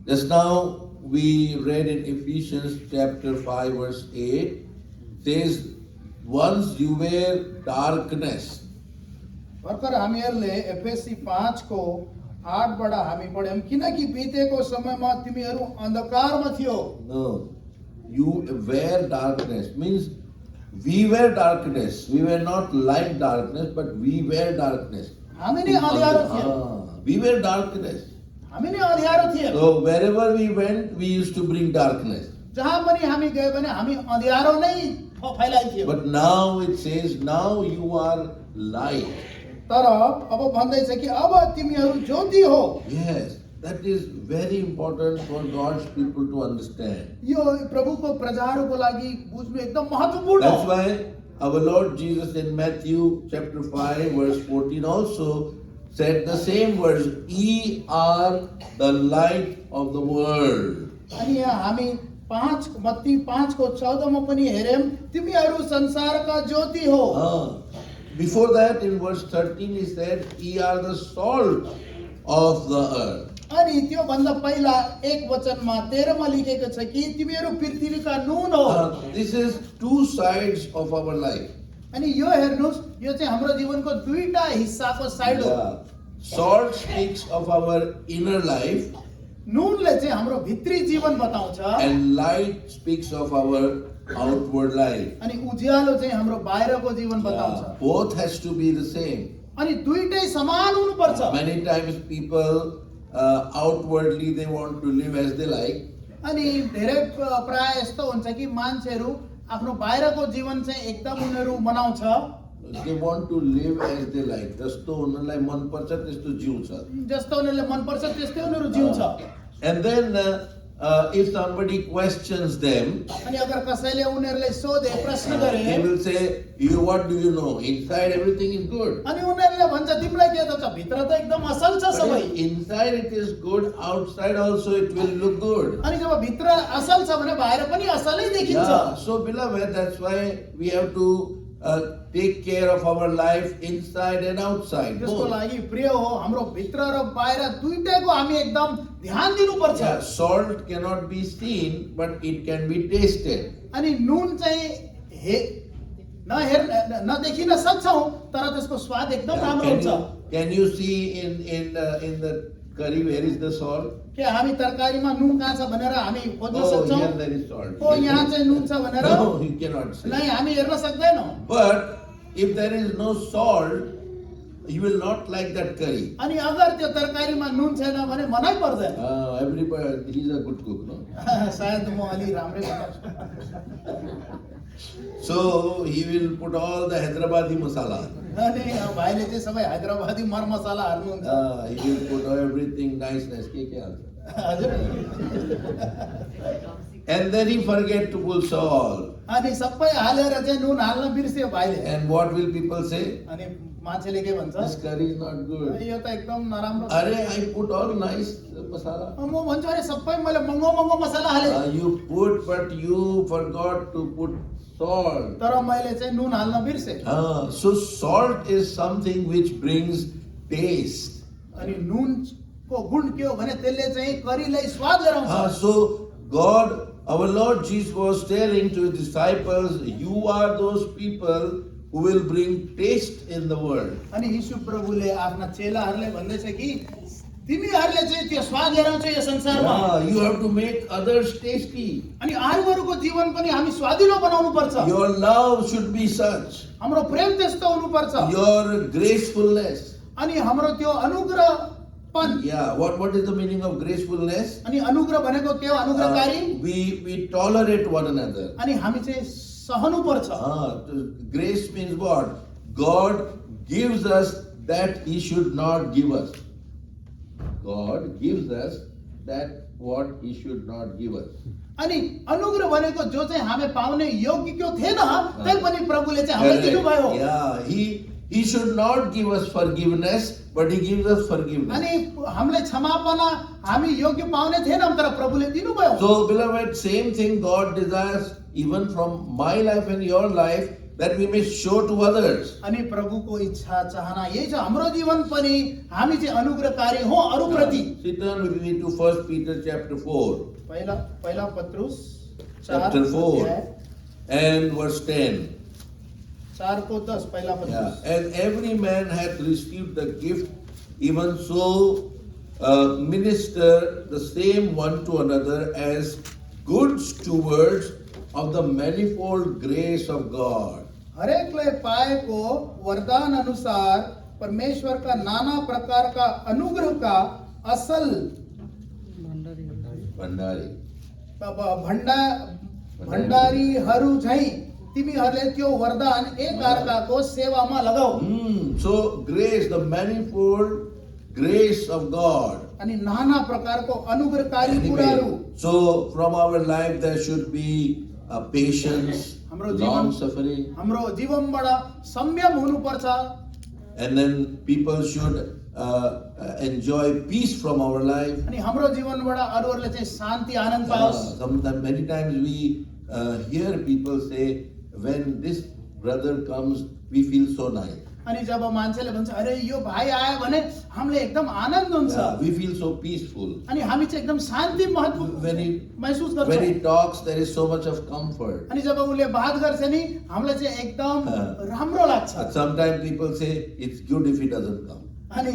Just now we read in Ephesians chapter 5 verse 8, says, once you were darkness. भर्खर हामीहरूले FSc 5 को 8 बाट हामी पढ्यौं किनकि बितेको समयमा तिमीहरू अन्धकारमा थियो. No, you were darkness means we were darkness. We were not like darkness, but we were darkness. हामी नै अँध्यारो थियौं. We were darkness. हामी नै अँध्यारो थियौं. So wherever we went, we used to bring darkness. जहाँ पनि हामी गए भने हामी अँध्यारो नै फैलाइथियौं. But now it says, now you are light. तर अब भन्दैछ कि अब तिमीहरू ज्योति हो. Yes, that is very important for God's people to understand. यो प्रभुको प्रजाहरूको लागि बुझ्नु एकदम महत्त्वपूर्ण That's हो. why our Lord Jesus in Matthew chapter 5 verse 14 also said the same words, ye are the light of the world. अनि यहाँ हामी 5 मत्ती 5 को 14 मा पनि हेर्यौं तिमीहरू संसारका ज्योति हो. Before that in verse 13 he said, ye are the salt of the earth. अनि त्यो भन्दा पहिला एक वचनमा 13 मा लेखेको छ कि तिमीहरू पृथ्वीका नुन हो. This is two sides of our life. अनि यो हेर्नुस् यो चाहिँ हाम्रो जीवनको दुईटा हिस्साको साइड हो. Yeah. Salt speaks of our inner life नुनले चाहिँ हाम्रो भित्री जीवन बताउँछ and light speaks of our outward life. अनि उज्यालो चाहिँ हाम्रो बाहिरको जीवन बताउँछ. Both has to be the same. अनि दुईटै समान हुनुपर्छ. Many times people outwardly they want to live as they like. अनि धेरै प्राय यस्तो हुन्छ कि मान्छेहरू आफ्नो बाहिरको जीवन चाहिँ एकदम उनीहरू मनाउँछ. They want to live as they like. जस्तो उनीहरूलाई मन पर्छ त्यस्तो जिउँछ. जस्तो उनीहरूले मन पर्छ त्यस्तै उनीहरू जिउँछ. And then if somebody questions them, अनि अगर कसैले उनीहरूलाई सोधे प्रश्न गरे they will say, you what do you know? Inside everything is good. अनि उनीहरूले भन्छ तिमीलाई के थाहा छ भित्र त एकदम असल छ But सबै. if inside it is good, outside also it will look good. अनि जब भित्र असल छ भने बाहिर पनि असलै देखिन्छ. Yeah. So beloved, that's why we have to take care of our life inside and outside. त्यसको Both. लागि प्रिय हो हाम्रो भित्र र बाहिर दुईटैको हामी एकदम ध्यान दिनुपर्छ. Yeah, salt cannot be seen, but it can be tasted. अनि नुन चाहिँ नदेखिन सक्छौं तर त्यसको स्वाद एकदम राम्रो हुन्छ. Can you see in the curry where is the salt? के हामी तरकारीमा नुन कहाँ छ भनेर हामी खोज्न Oh, सक्छौं. here there is salt. ओ यहाँ चाहिँ नुन छ भनेर No, you cannot say. नै हामी हेर्न सक्दैनौं. But if there is no salt, you will not like that curry. अनि अगर त्यो तरकारीमा नुन छैन भने मनै पर्दैन. Everybody, he's a good cook, no? सायद म अलि राम्रै बनाउँछु. So he will put all the Hyderabadi masala. अनि भाइले चाहिँ सबै हैदराबादी मरमसला हाल्नुहुन्छ. He will put everything nice. के हाल्छ? हजुर. And then he forget to put salt. अनि सबै हालेर चाहिँ नुन हाल्न बिर्स्यो भाइले. And what will people say? अनि मान्छेले के भन्छ? This curry is not good. यो त एकदम नराम्रो छ. I put all nice masala. म भन्छु अरे सबै मैले महँगो मसला हाले. You put, but you forgot to put salt. तर मैले चाहिँ नुन हाल्न बिर्से. So salt is something which brings taste. अनि नुनको गुण के हो भने त्यसले चाहिँ करीलाई स्वाद ल्याउँछ. So God, our Lord Jesus was telling to his disciples, you are those people who will bring taste in the world. अनि यीशु प्रभुले आफ्ना चेलाहरूले भन्दैछ कि तिमीहरूले चाहिँ त्यो स्वाद लिएर आउँछ यो संसारमा. You have to make others tasty. अनि अरूहरूको जीवन पनि हामी स्वादिलो बनाउनु पर्छ. Your love should be such. हाम्रो प्रेम त्यस्तो हुनुपर्छ. Your gracefulness. अनि हाम्रो त्यो अनुग्रहपन. Yeah, what is the meaning of gracefulness? अनि अनुग्रह भनेको के हो? अनुग्रहकारी. We tolerate one another. अनि हामी चाहिँ सहनु पर्छ. Grace means what? God gives us that he should not give us. God gives us that what he should not give us. अनि अनुग्रह भनेको जो चाहिँ हामी पाउने योग्यको थिएन त्यही पनि प्रभुले चाहिँ हामीलाई दिनुभयो. Yeah, he should not give us forgiveness, but he gives us forgiveness. अनि हामीलाई क्षमापना हामी योग्य पाउने थिएनौं तर प्रभुले दिनुभयो. So beloved, same thing God desires even from my life and your life, that we may show to others. अनि प्रभुको इच्छा चाहना यही छ हाम्रो जीवन पनि हामी चाहिँ अनुग्रहकारी हो अरूप्रति। Sit down with me to 1 Peter chapter 4 पहिला पत्रुस chapter 4 अध्याय and verse 10. 4:10 पहिला Yeah. Patrus. And every man hath received the gift, even so minister the same one to another as good stewards of the manifold grace of God. हरेकले पाएको वरदान अनुसार परमेश्वरका नाना प्रकारका अनुग्रहका असल Bandari. भण्डारीहरू झैं तिमीहरूले त्यो वरदान एक अर्काको सेवामा लगाऊ। So grace, the manifold grace of God. अनि नाना प्रकारको अनुग्रहकारी कुराहरू। So from our life there should be patience, हाम्रो long जीवन suffering, हाम्रो जीवनबाट संयम हुनुपर्छ and then people should enjoy peace from our life. अनि हाम्रो जीवनबाट अरूहरूले चाहिँ शान्ति आनन्द पाओस्। Sometimes, many times we hear people say, when this brother comes, we feel so nice. अनि जब मान्छेले भन्छ अरे यो भाइ आयो भने हामीले एकदम आनन्द हुन्छ We feel so peaceful. अनि हामी चाहिँ एकदम शान्ति When he, महसुस when गर्छौँ he talks, there is so much of comfort. अनि जब उसले बात गर्छ नि हामीलाई चाहिँ एकदम राम्रो लाग्छ। Sometimes people say, it's good if he doesn't come. अनि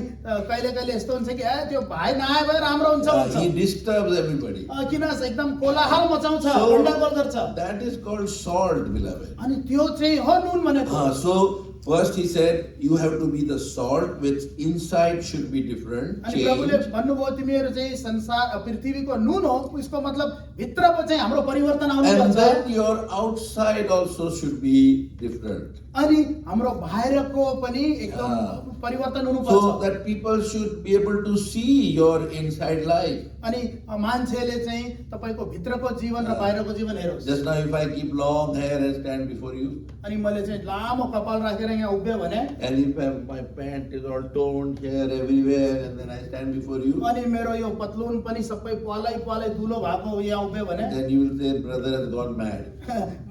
कहिले कहिले यस्तो हुन्छ कि ए त्यो भाइ नआए भए राम्रो हुन्छ He भन्छ। disturbs everybody. किन एकदम कोलाहल मचाउँछ So, गण्डगोल गर्छ। that is called salt, beloved. अनि त्यो चाहिँ हो नुन भनेको। So first he said, you have to be the salt, which inside should be different. अनि प्रभुले Change. भन्नुभयो तिमीहरू चाहिँ संसार पृथ्वीको नुन हो उसको मतलब भित्रको चाहिँ हाम्रो परिवर्तन And आउनुपर्छ then your outside also should be different. अनि हाम्रो बाहिरको पनि एकदम परिवर्तन So हुनुपर्छ that people should be able to see your inside life. अनि मान्छेले चाहिँ तपाईको भित्रको जीवन र बाहिरको जीवन हेरोस्। Just now if I keep long hair and stand before you, अनि मैले चाहिँ लामो कपाल राखेर यहाँ उभियो भने and if my pant is all toned hair everywhere, and then I stand before you, अनि मेरो यो पतलुन पनि सबै पालै पालै दुलो भएको यहाँ उभियो भने then you will say, brother has gone mad.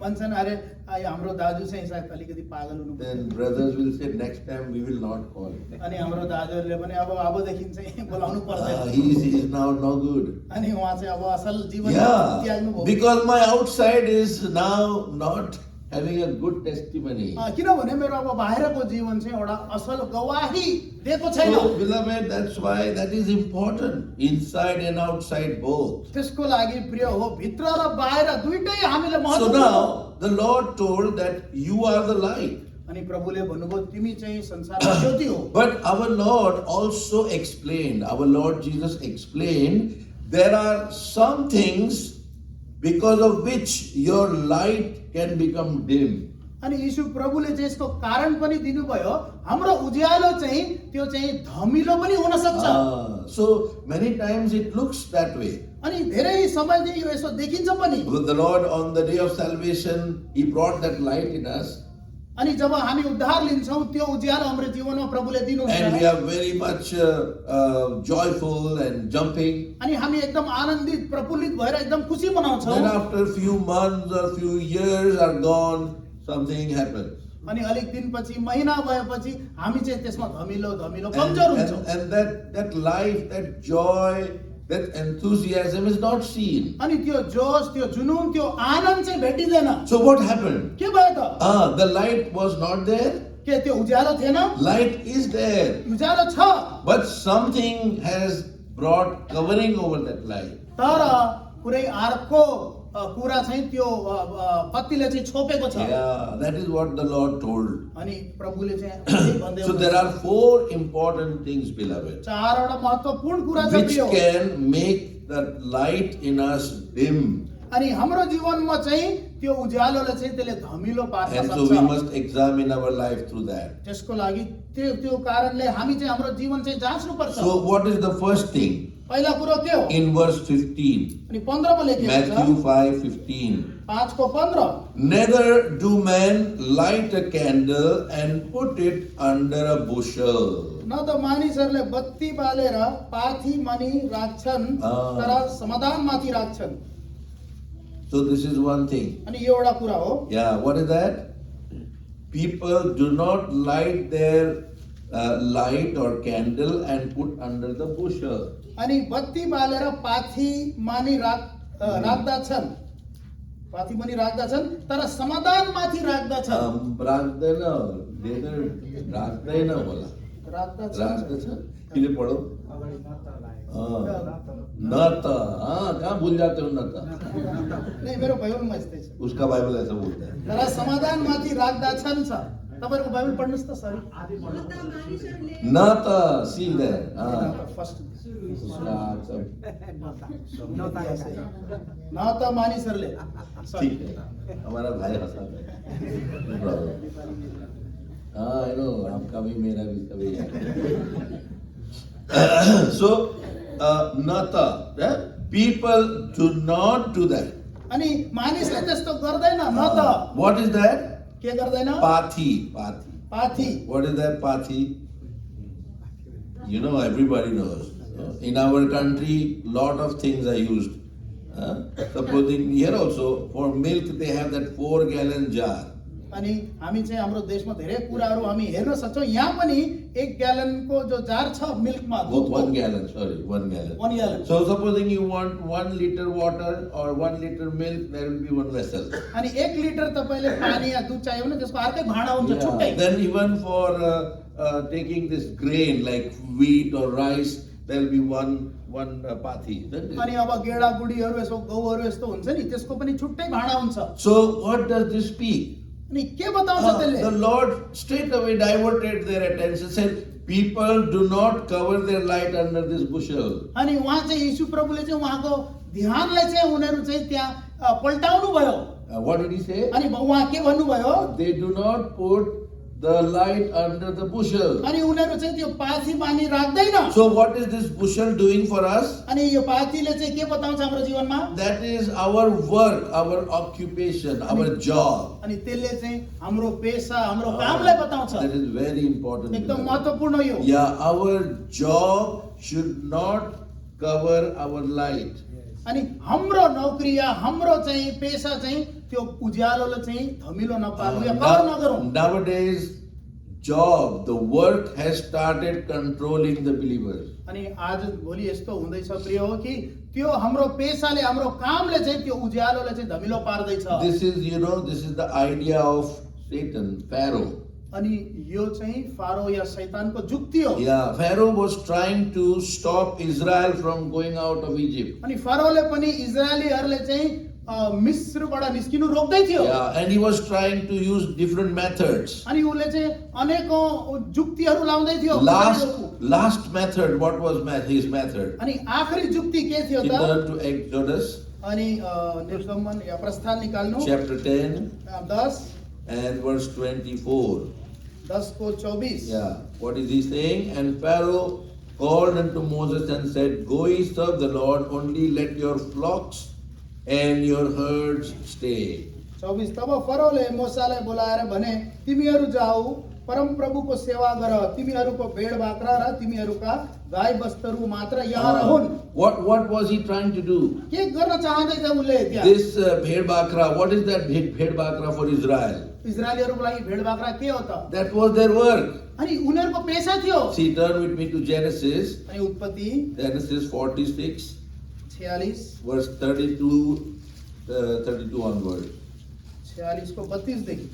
भन्छन् अरे हाम्रो दाजु चाहिँ सायद अलिकति पागल हुनु। Then brothers will say, next time we will not call. अनि हाम्रो दाजुहरूले पनि अबदेखि चाहिँ बोलाउनु पर्दैन। He is now no good. अनि उहाँ चाहिँ अब असल जीवन Yeah, त्याग्नु भयो। because my outside is now not having a good testimony. किनभने मेरो अब बाहिरको जीवन चाहिँ एउटा असल गवाही दिएको छैन। So, beloved, that's why that is important. Inside and outside both. त्यसको लागि प्रिय हो भित्र र बाहिर दुईटै हामीले So महत्त्वपूर्ण हो। now the Lord told that you are the light. अनि प्रभुले भन्नुभयो तिमी चाहिँ संसारमा ज्योति हो। But our Lord also explained, our Lord Jesus explained, there are some things because of which your light can become dim. अनि यीशु प्रभुले चाहिँ यसको कारण पनि दिनुभयो हाम्रो उज्यालो चाहिँ त्यो चाहिँ धमिलो पनि हुन सक्छ। So many times it looks that way. अनि धेरै समय चाहिँ यो यसो देखिन्छ पनि। With the Lord on the day of salvation, He brought that light in us. अनि जब हामी उद्धार लिन्छौँ त्यो उज्यालो हाम्रो जीवनमा प्रभुले And we दिनुहुन्छ are very much joyful and jumping. अनि हामी एकदम आनन्दित प्रफुल्लित भएर एकदम खुसी Then मनाउँछौँ। after a few months or few years are gone, something happens. अनि अलिक दिनपछि महिना भएपछि हामी चाहिँ त्यसमा धमिलो धमिलो कमजोर हुन्छौँ। And that life, that joy, that enthusiasm is not seen. अनि त्यो जोश त्यो जुनून त्यो आनन्द चाहिँ भेटिँदैन। So what happened? के भयो त? The light was not there. के त्यो उज्यालो थिएन? Light is there. उज्यालो छ But something has brought covering over that light. तर कुनै अर्को कुरा चाहिँ त्यो बत्तीले चाहिँ छोपेको छ। Yeah, that is what the Lord told. अनि प्रभुले चाहिँ यही भन्दै So there are four important things, beloved, चारवटा महत्त्वपूर्ण कुरा छ which प्रिय। can make the light in us dim. अनि हाम्रो जीवनमा चाहिँ त्यो उज्यालोले चाहिँ त्यसले धमिलो पार्न And so we सक्छ। must examine our life through that. त्यसको लागि त्यो कारणले हामी चाहिँ हाम्रो जीवन चाहिँ जाँच्नु पर्छ। So what is the first thing? पहिला कुरो के हो? In verse 15, अनि 15 मा लेखेको Matthew छ 5:15. 5 को 15 Neither do men light a candle and put it under a bushel. न त मानिसहरूले बत्ती बालेर पाथी मनी राख्छन् तर समाधानमाथि राख्छन्। So this is one thing. अनि यो एउटा कुरा हो। Yeah, what is that? people do not light their light or candle and put under the bushel. अनि बत्ती बालेर पाथी मानि राख्दछन्, पाथी मानि राख्दछन्, तर समाधान माथि राख्दछन्। राख्दैन, राख्दैन होला, राख्दछ, किन पढो? न त, कहाँ भूल जाते हो न त? नहीं, मेरो बाइबलमा यस्तै छ। उसका बाइबल ऐसा बोलता है। तर समाधान माथि राख्दछन् छ। तपाईहरुको बाइबल पढ्नुस् त सरी। न त, see there, फर्स्ट उसका न त मानिसहरूले, ठीक है, हमारा भाई हंसा है। हाँ, I know, आपका भी मेरा भी कभी so nata, people do not do that. अनि मानिसले त्यस्तो गर्दैन न त। What is that? के गर्दैन? Pathi. पाथी। What is that pathi? You know, everybody knows. In our country, lot of things are used. Supposing here also, for milk they have that 4-gallon jar. अनि हामी चाहिँ हाम्रो देशमा धेरै कुराहरू हामी हेर्न सक्छौं। यहाँ पनि 1 ग्यालनको जो जार छ मिल्कमा, 1 gallon, sorry, 1 gallon. 1 gallon. So supposing you want 1 liter water or 1 liter milk, there will be one vessel. अनि 1 लिटर तपाईले पानी या दूध चाहियो भने त्यसको अर्कै भाँडा हुन्छ छुट्टै। Then even for taking this grain like wheat or rice, there will be one pathi. अनि अब गेडा गुडीहरू यसो गहुँहरू यस्तो हुन्छ नि, त्यसको पनि छुट्टै भाँडा हुन्छ। So what does this speak? अनि के बताउँछ त्यसले? The Lord straight away diverted their attention, said, people do not cover their light under this bushel. अनि उहाँ चाहिँ यीशु प्रभुले चाहिँ उहाँको ध्यानलाई चाहिँ उनीहरू चाहिँ त्यहाँ पल्टाउनु भयो। What did he say? अनि उहाँ के भन्नुभयो? They do not put the light under the bushel. अनि उनीहरू चाहिँ त्यो पाथी मानि राख्दैन। So what is this bushel doing for us? अनि यो पाथीले चाहिँ के बताउँछ हाम्रो जीवनमा? That is our work, our occupation, our job. अनि त्यसले चाहिँ हाम्रो पेशा, हाम्रो कामलाई बताउँछ। That is very important. एकदम महत्त्वपूर्ण हो यो। Yeah, our job should not cover our light. अनि हाम्रो नौकरी या हाम्रो चाहिँ पेशा चाहिँ त्यो उज्यालोले चाहिँ धमिलो नपार्नु या कभर नगरौँ। Nowadays, job, the work has started controlling the believers. अनि आज भोलि यस्तो हुँदैछ प्रिय हो कि त्यो हाम्रो पेशाले, हाम्रो कामले चाहिँ त्यो उज्यालोले चाहिँ धमिलो पार्दैछ। This is, this is the idea of Satan, Pharaoh. अनि यो चाहिँ फारो या शैतानको जुक्ति हो। Yeah, Pharaoh was trying to stop Israel from going out of Egypt. अनि फारोले पनि इजरायलीहरूले चाहिँ मिस्रबाट निस्किनु रोक्दै थियो। Yeah, and he was trying to use different methods. अनि उसले चाहिँ अनेकौं जुक्तिहरू लाउँदै थियो। Last method, what was his method? अनि आखरी जुक्ति के थियो त? Turn to Exodus. अनि निर्गमन या प्रस्थान निकाल्नु। Chapter 10 10 and verse 24. 10 को 24। Yeah, what is he saying? And Pharaoh called unto Moses and said, Go ye serve the Lord, only let your flocks and your herds stay. 24 तब फरोले मोसालाई बोलाएर भने, तिमीहरू जाऊ परम प्रभुको सेवा गर, तिमीहरूको भेड बाख्रा र तिमीहरूका गाई बस्तुहरू मात्र यहाँ रहन्। What was he trying to do? के गर्न चाहँदै थियो उले त्यहाँ? This bhed bakra, what is that bhed bakra for Israel? इजरायलीहरूको लागि भेड बाख्रा के हो त? That was their work. अनि उनीहरूको पेशा थियो। See, turn with me to Genesis. अनि उत्पत्ति Genesis 46, 46 verse 32 onward. 46 को 32 देखि।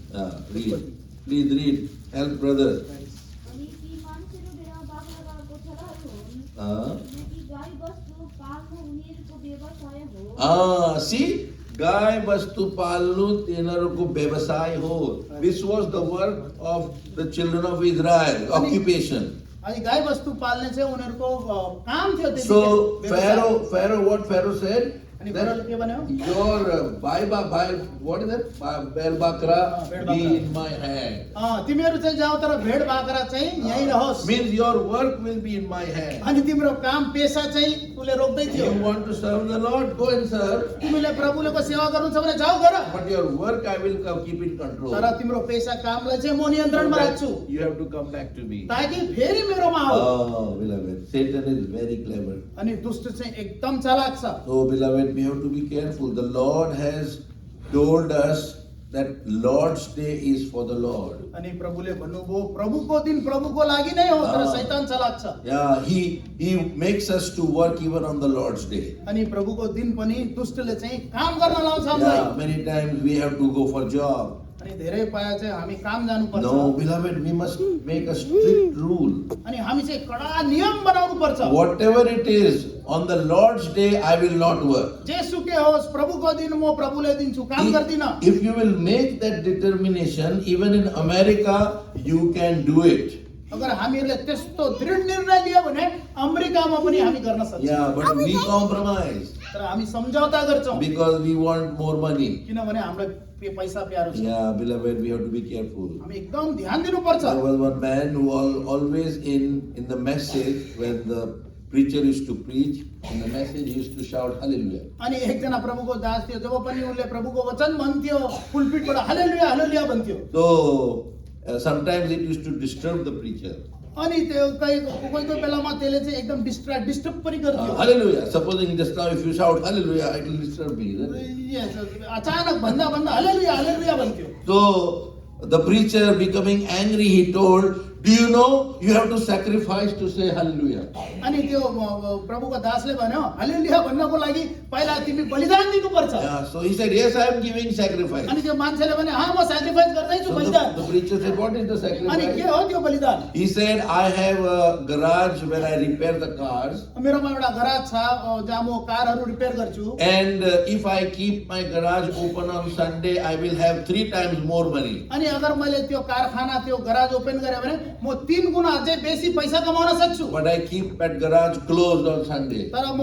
Read. Please read. Help brother. अनि ती मानिसहरू भेडा बाख्रा गोठहरू हुन्, किनकि गाई बस्तु पाल्नु उनीहरूको व्यवसाय हो। See, गाय वस्तु पाल्नु तिनीहरूको व्यवसाय हो. This was the work of the children of Israel, occupation. अनि गाई बस्तु पाल्ने चाहिँ उनीहरूको काम थियो। So Pharaoh, what Pharaoh said? अनि फरोले के भन्यो? Your what is that? Bel bakra be in my hand. तिमीहरू चाहिँ जाऊ तर भेड बाख्रा चाहिँ यही रहोस्। Means your work will be in my hand. अनि तिम्रो काम पेशा चाहिँ उसले रोक्दै थियो। You want to serve the Lord, go and serve. तिमीले प्रभुको सेवा गर्नु छ भने जाऊ गर। But your work I will keep in control. तर तिम्रो पेशा कामलाई चाहिँ म नियन्त्रणमा राख्छु। You have to come back to me. ताकि फेरि मेरोमा आऊ। Oh, beloved, Satan is very clever. अनि दुष्ट चाहिँ एकदम चालाक छ। Oh, beloved, we have to be careful. The Lord has told us that Lord's day is for the Lord. अनि प्रभुले भन्नुभयो प्रभुको दिन प्रभुको लागि नै हो तर शैतान चलाक छ। Yeah, he makes us to work even on the Lord's day. अनि प्रभुको दिन पनि दुष्टले चाहिँ काम गर्न लाउँछ हामीलाई। Yeah, many times we have to go for job. अनि धेरै पाए चाहिँ हामी काम जानुपर्छ। No, beloved, we must make a strict rule. अनि हामी चाहिँ कडा नियम बनाउनु पर्छ। Whatever it is, on the Lord's day, I will not work. जेसुकै होस् प्रभुको दिन म प्रभुले दिन्छु काम गर्दिन। If you will make that determination, even in America, you can do it. अगर हामीहरूले त्यस्तो दृढ निर्णय लियो भने अमेरिकामा पनि हामी गर्न सक्छौँ। Yeah, but we compromise तर हामी सम्झौता गर्छौँ because we want more money. किनभने हामीलाई पैसा प्यारो छ। Yeah, beloved, we have to be careful. हामी एकदम ध्यान दिनुपर्छ। There was one man who always in the message, when the preacher used to preach, in the message he used to shout hallelujah. अनि एकजना प्रभुको दास थियो जब पनि उनले प्रभुको वचन भन्थ्यो पुलपिटबाट हालेलुया हालेलुया भन्थ्यो। So sometimes it used to disturb the preacher. अनि त्यो कोही कोही बेलामा त्यसले चाहिँ एकदम डिस्टर्ब पनि गर्थ्यो। Hallelujah. Supposing just now if you shout hallelujah, it will disturb me. Isn't it? Yes, अचानक भन्दा भन्दा हालेलुया हालेलुया भन्थ्यो। So the preacher becoming angry, he told, do you know you have to sacrifice to say hallelujah? अनि त्यो प्रभुको दासले भन्यो हालेलुया भन्नको लागि पहिला तिमी बलिदान दिनुपर्छ। Yeah, so he said, yes, I am giving sacrifice. अनि त्यो मान्छेले भने हाँ म सेक्रिफाइस गर्दै छु So बलिदान। the preacher said, what is the अनि के sacrifice? हो त्यो बलिदान? He said, I have a garage where I repair the cars. मेरोमा एउटा गराज छ जहाँ म कारहरू रिपेयर गर्छु। And if I keep my garage open on Sunday, I will have 3 times more money. अनि अगर मैले त्यो कारखाना त्यो गराज ओपन गरे भने म 3 गुना अझै बेसी पैसा कमाउन सक्छु। But I keep that garage closed on Sunday. तर म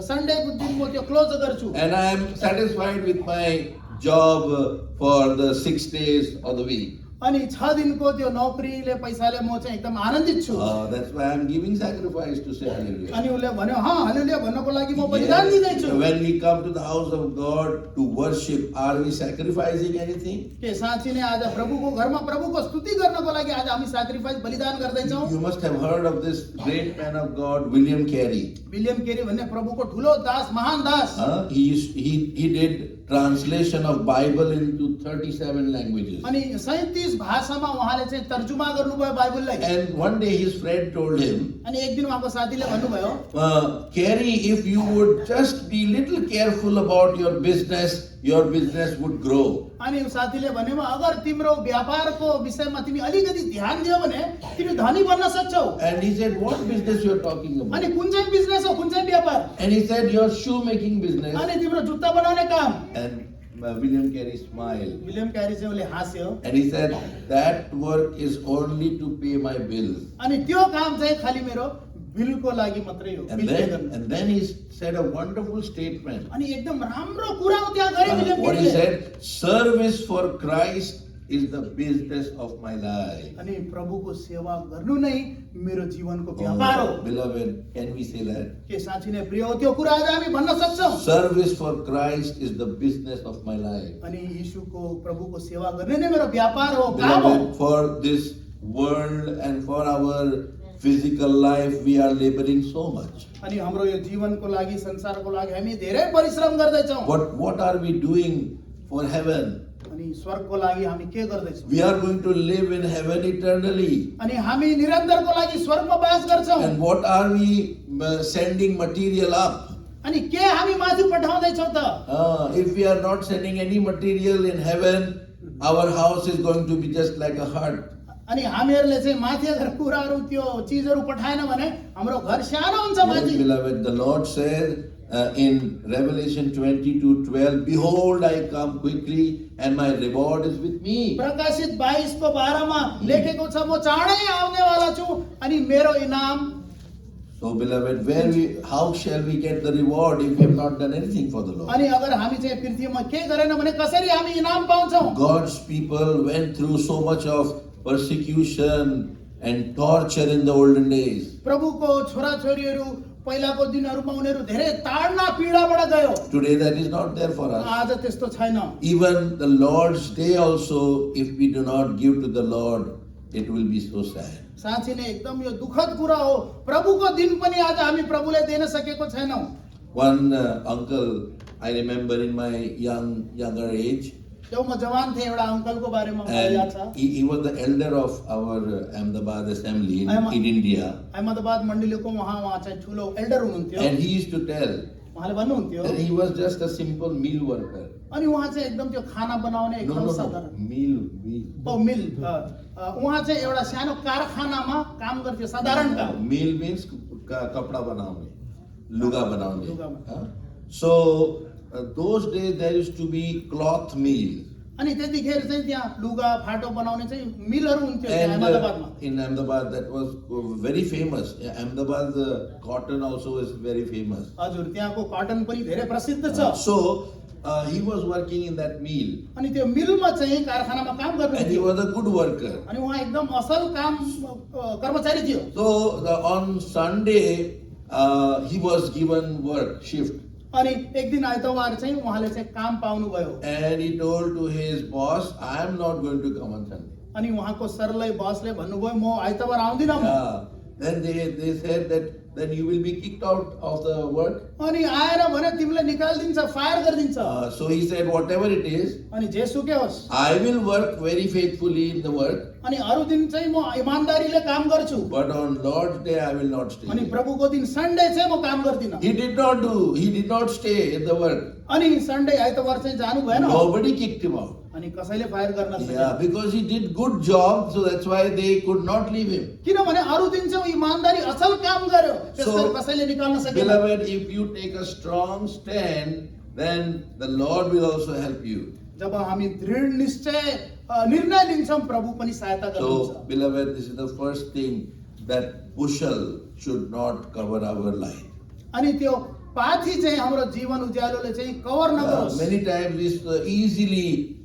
सन्डेको दिन म त्यो क्लोज गर्छु। And I am satisfied with my job for the 6 days of the week. अनि 6 दिनको त्यो नौकरीले पैसाले म चाहिँ एकदम आनन्दित छु। That's why I am giving sacrifice to say hallelujah. अनि उनले भन्यो हाँ हालेलुया भन्नको लागि म बलिदान दिँदै छु। Yes. When we come to the house of God to worship, are we sacrificing anything? के साँच्चै नै आज प्रभुको घरमा प्रभुको स्तुति गर्नको लागि आज हामी सैक्रिफाइस बलिदान गर्दै छौं। You must have heard of this great man of God, William Carey. William Carey भन्ने प्रभुको ठुलो दास महान दास। He did translation of Bible into 37 languages. अनि 37 भाषामा उहाँले चाहिँ तर्जुमा गर्नुभयो बाइबललाई। And one day his friend told him, अनि एक दिन उहाँको साथीले भन्नुभयो Carey, if you would just be little careful about your business would grow. अनि साथीले भन्यो अगर तिम्रो व्यापारको विषयमा तिमी अलिकति ध्यान दियो भने तिमी धनी बन्न सक्छौ। And he said, what business you are talking about? अनि कुन चाहिँ बिजनेस हो कुन चाहिँ व्यापार? And he said, your shoe making business. अनि तिम्रो जुत्ता बनाउने काम। And William Carey smiled. William Carey चाहिँ उले हाँस्यो। And he said, that work is only to pay my bills. अनि त्यो काम चाहिँ खाली मेरो बिलको लागि मात्रै हो। And then he said a wonderful statement. अनि एकदम राम्रो कुरा हो त्यहाँ गरे William What he क्यारीले। said, service for Christ is the business of my life. अनि प्रभुको सेवा गर्नु नै मेरो जीवनको व्यापार हो। Beloved, can we say that? के साँच्चै नै प्रिय हो त्यो कुरा आज हामी भन्न सक्छौं। Service for Christ is the business of my life. अनि यीशुको प्रभुको सेवा गर्ने नै मेरो व्यापार हो, काम हो। Beloved, for this world and for our physical life, we are laboring so much. अनि हाम्रो यो जीवनको लागि संसारको लागि हामी धेरै परिश्रम गर्दै छौं। What are we doing for heaven? अनि स्वर्गको लागि हामी के गर्दै छौं? We are going to live in heaven eternally. अनि हामी निरन्तरको लागि स्वर्गमा वास गर्छौं। And what are we sending material up? अनि के हामी माथि पठाउँदै छौं त? If we are not sending any material in heaven, our house is going to be just like a hut. अनि हामीहरुले चाहिँ माथि अगर कुराहरु त्यो चीजहरु पठाएन भने हाम्रो घर सानो हुन्छ माथि। Beloved, the Lord said in Revelation 22:12, behold, I come quickly and my reward is with me. प्रकाशित 22 को 12 मा लेखेको छ म चाँडै आउने वाला छु अनि मेरो इनाम। So beloved, how shall we get the reward if we have not done anything for the Lord? अनि अगर हामी चाहिँ पृथ्वीमा के गरेन भने कसरी हामी इनाम पाउँछौं? God's people went through so much of persecution and torture in the olden days. प्रभुको छोराछोरीहरु पहिलाको दिनहरुमा उनीहरु धेरै ताडना पीडाबाट गयो। Today that is not there for us. आज त्यस्तो छैन। Even the Lord's day also, if we do not give to the Lord, it will be so sad. साँच्चै नै एकदम यो दुखद कुरा हो। प्रभुको दिन पनि आज हामी प्रभुले दिन सकेको छैनौं। One uncle, I remember in my younger age, जब म जवान थिएँ एउटा अङ्कलको बारेमा मलाई याद छ। And he was the elder of our Ahmedabad assembly in India. Ahmedabad मण्डलीको उहाँ चाहिँ ठुलो एल्डर हुनुहुन्थ्यो। And he used to tell उहाँले भन्नुहुन्थ्यो that he was just a simple meal worker. अनि उहाँ चाहिँ एकदम त्यो खाना बनाउने एकदम No, साधारण meal. मिल उहाँ चाहिँ एउटा सानो कारखानामा काम गर्थ्यो साधारण काम। Meal means kapda बनाउने, लुगा बनाउने. लुगा Huh? So those days there used to be cloth mill. अनि त्यतिखेर चाहिँ त्यहाँ लुगा फाटो बनाउने चाहिँ मिलहरू हुन्थ्यो त्यहाँ And अहमदाबादमा। in Ahmedabad that was very famous. Ahmedabad cotton also is very famous. हजुर त्यहाँको कटन पनि धेरै प्रसिद्ध छ। So he was working in that mill अनि त्यो मिलमा चाहिँ कारखानामा काम and he गर्नुहुन्थ्यो was a good worker. अनि उहाँ एकदम असल काम कर्मचारी थियो। So on Sunday he was given work shift अनि एक दिन आइतबार चाहिँ उहाँले चाहिँ काम पाउनुभयो and he told to his boss, I am not going to come on Sunday. अनि उहाँको सरलाई बसले भन्नुभयो म आइतबार आउँदिनँ म। Then they said that then you will be kicked out of the work. अनि आएर भने तिमीलाई निकालिदिन्छ फायर गरिदिन्छ। So he said, whatever it is, अनि जेसुकै होस् I will work very faithfully in the work, अनि अरू दिन चाहिँ म इमानदारीले काम गर्छु but on Lord's day I will not stay. अनि प्रभुको दिन सन्डे चाहिँ म काम गर्दिनँ। He did not stay in the work. अनि सन्डे आइतबार चाहिँ जानु भएन Nobody kicked him out. अनि कसैले फायर गर्न Yeah, सकेन because he did good job, so that's why they could not leave him. किनभने अरू दिन चाहिँ ऊ इमानदारी असल काम गर्यो त्यसैले कसैले निकाल्न सकेन। Beloved, if you take a strong stand, then the Lord will also help you. जब हामी दृढ निश्चय निर्णय लिन्छौँ प्रभु पनि सहायता So, गर्नुहुन्छ। beloved, this is the first thing, that bushel should not cover our life. अनि त्यो पाथी चाहिँ हाम्रो जीवन उज्यालोले चाहिँ कभर नगरोस्। Many times we easily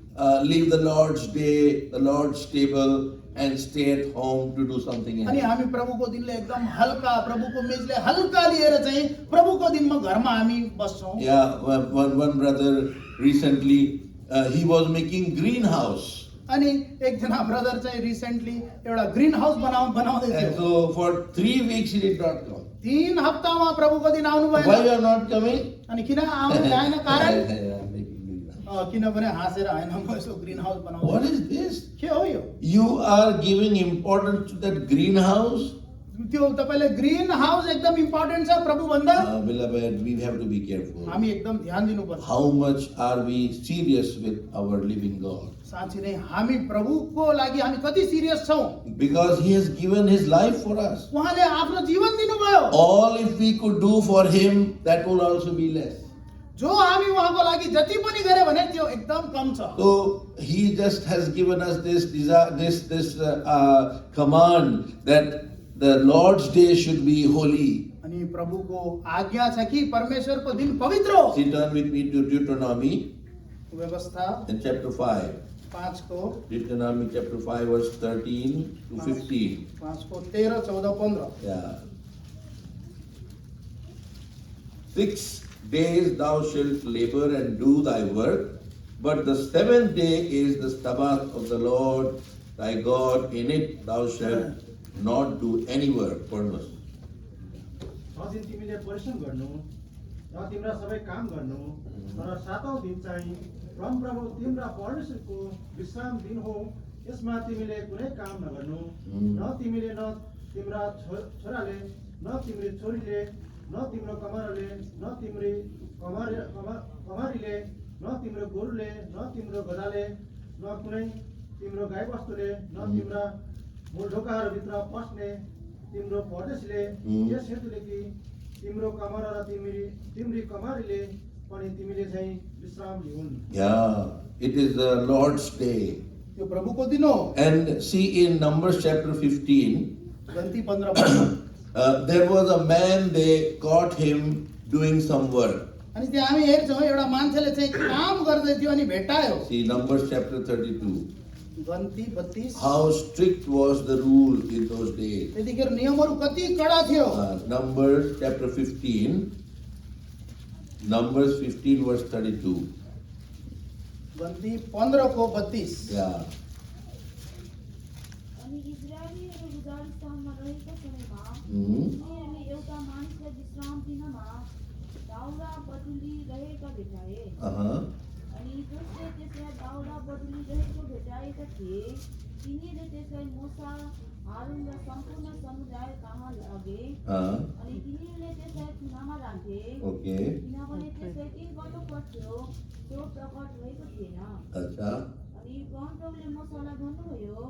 leave the Lord's day, the Lord's table, and stay at home to do something अनि else. हामी प्रभुको दिनले एकदम हल्का प्रभुको मेजले हल्का लिएर चाहिँ प्रभुको दिनमा घरमा हामी बस्छौँ। Yeah, one brother recently, he was making greenhouse. अनि एकजना ब्रदर चाहिँ रिसेन्टली एउटा ग्रीन हाउस बनाउँदै And थियो। so for 3 weeks he did not come. 3 हप्तामा प्रभुको दिन आउनु Why भएन। you are not coming? अनि किन आउनु भएन कारण I'm making greenhouse. किनभने हाँसेर होइन म यसो ग्रीन हाउस What बनाउँछु। is this? के हो यो? You are giving importance to that greenhouse? त्यो तपाईले ग्रीन हाउस एकदम इम्पोर्टेन्ट छ प्रभु भन्दा। Beloved, we have to be careful. हामी एकदम ध्यान दिनुपर्छ। How much are we serious with our living God? साँच्चै नै हामी प्रभुको लागि हामी कति सिरियस छौँ? Because He has given His life for us. उहाँले आफ्नो जीवन दिनुभयो। All if we could do for Him, that will also be less. जो हामी उहाँको लागि जति पनि गरे भने त्यो एकदम कम छ। So He just has given us this command that the Lord's day should be holy. अनि प्रभुको आज्ञा छ कि परमेश्वरको दिन पवित्र हो। See, turn with me to Deuteronomy व्यवस्था in chapter 5. 5 को Deuteronomy chapter 5 verse 13 to 15. 5 को 13, 14, 15। Yeah. 6 days thou shalt labor and do thy work, but the 7th day is the Sabbath of the Lord thy God. In it thou shalt not do any work. Purpose. छ दिन तिमीले परिश्रम गर्नु र तिम्रा सबै काम गर्नु तर सातौं दिन चाहिँ परमप्रभु तिम्रा परमेश्वरको विश्राम दिन हो। यसमा तिमीले कुनै काम नगर्नु, न तिमीले न तिम्रा छोराले न तिम्री छोरीले न तिम्रो कमारले न तिम्री कमारीले न तिम्रो गोरुले न तिम्रो गधाले न कुनै तिम्रो गाईबस्तुले न तिम्रा मूलढोकाहरूभित्र पस्ने तिम्रो परदेशीले यस हेतुले कि तिम्रो कमार र तिम्री कमारीले पनि तिमीले चाहिँ विश्राम लिउन्। Yeah, it is the Lord's day. यो प्रभुको दिन हो। And see in Numbers chapter 15, गन्ती 15 there was a man, they caught him doing some work. अनि त्यहाँ हामी हेर्छौँ एउटा मान्छेले चाहिँ काम गर्दै थियो अनि भेटायो। See Numbers chapter 32. गन्ती 32 How strict was the rule in those days? त्यतिखेर नियमहरू कति कडा थियो। Numbers chapter 15, Numbers 15 verse 32. गन्ती 15 को 32। Yeah. अनि इजरायलीहरू गुजारिस्तानमा रहेका समयमा Mhm. उनीहरूले एउटा मानिसलाई विश्राम दिनमा दाउरा बटुली रहेका भेटाए। Uh-huh. अनि जसले त्यसलाई दाउरा बदलिरहेको भेटाएका थिए तिनीले त्यसलाई मोसा हारुन र सम्पूर्ण समुदाय कहाँ लगे अनि तिनीहरूले त्यसलाई थुनामा राखे Okay. किनभने त्यसलाई के गर्नु पर्थ्यो त्यो प्रकट भएको थिएन अच्छा. अनि परमप्रभुले मोसालाई भन्नुभयो